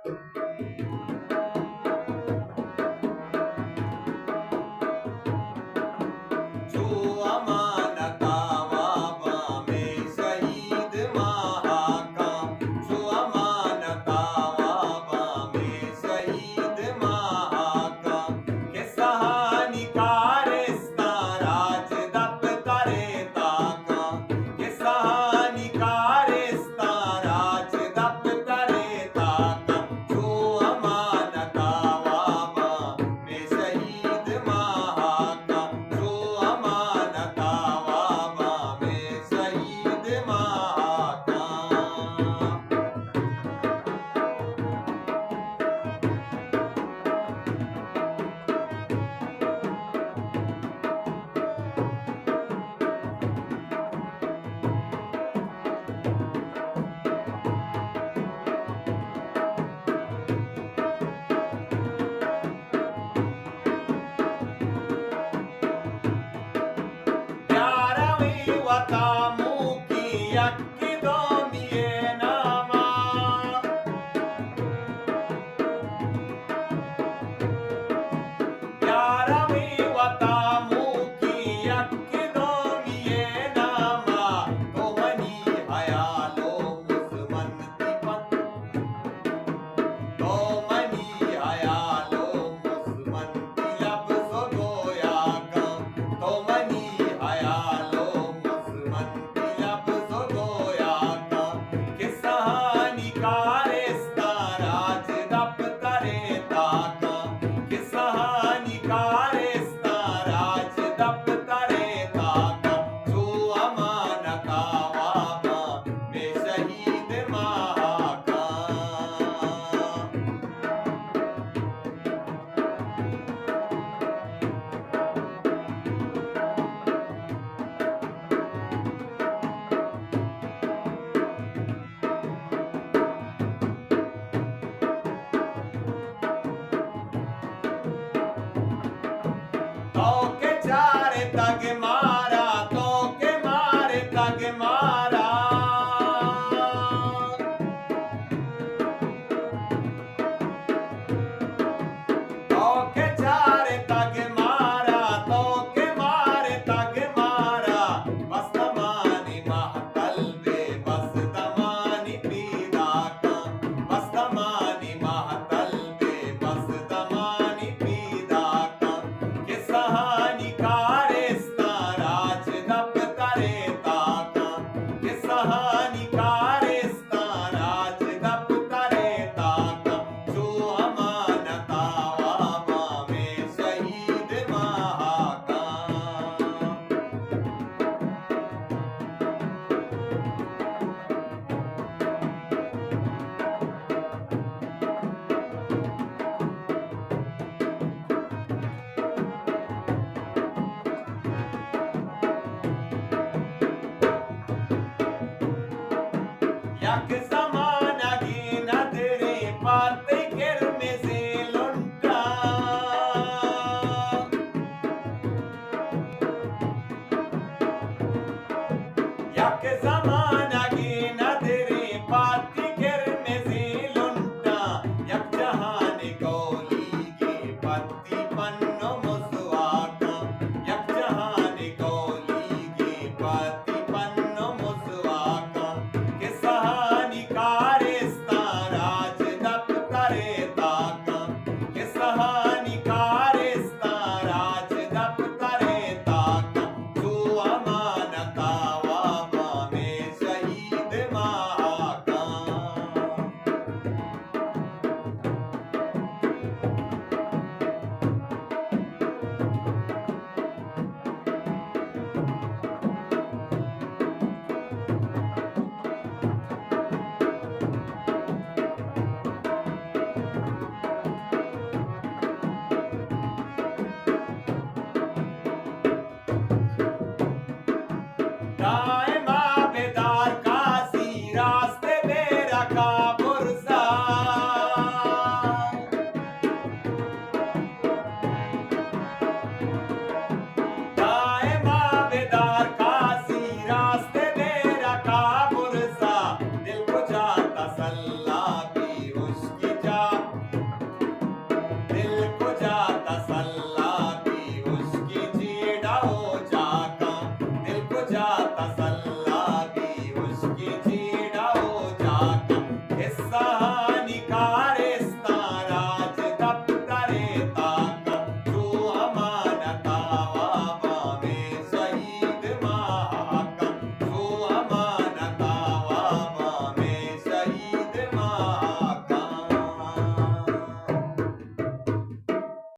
जो अमानता वाबा में शहीद महाकाम, जो अमानता वाबा में शहीद महाकाम, के सहानिकारिस्ता राज दफ्तरे ताका, के सहानिकारिस्ता राज दफ्तरे ताका, जो अमानता वाबा में शहीद महाकाम, जो अमानता वाबा में शहीद महाकाम। प्यारवी वतामू की यक्किदो मिये नामा, प्यारवी वतामू की यक्किदो मिये नामा, तो मनी हयालो मुसमन तिपत, तो मनी हयालो मुसमन तिलब सोगोया कम, तो मनी हयालो मुसमन तिलब सोगोया कम, के सहानिकारिस्ता राज दफ्तरे ताका, के सहानिकारिस्ता राज दफ्तरे ताका, जो अमानता वाबा में शहीद महाकाम। तो के चार तग मारा, तो के मारे तग मारा, तो के चार तग मारा, तो के मारे तग मारा, बस तमानी महतल बे बस तमानी पीदा का, बस तमानी महतल बे बस तमानी पीदा का, के सहानिकारिस्ता राज दफ्तरे ताका, के सहानिकारिस्ता राज दफ्तरे ताका, जो अमानता वाबा में शहीद महाकाम। यक ज़माना गिना तेरे पाते गिर में से लुंटा, यक ज़माना गिना तेरे पाते गिर में से लुंटा, यक जहान गौली की पत्ती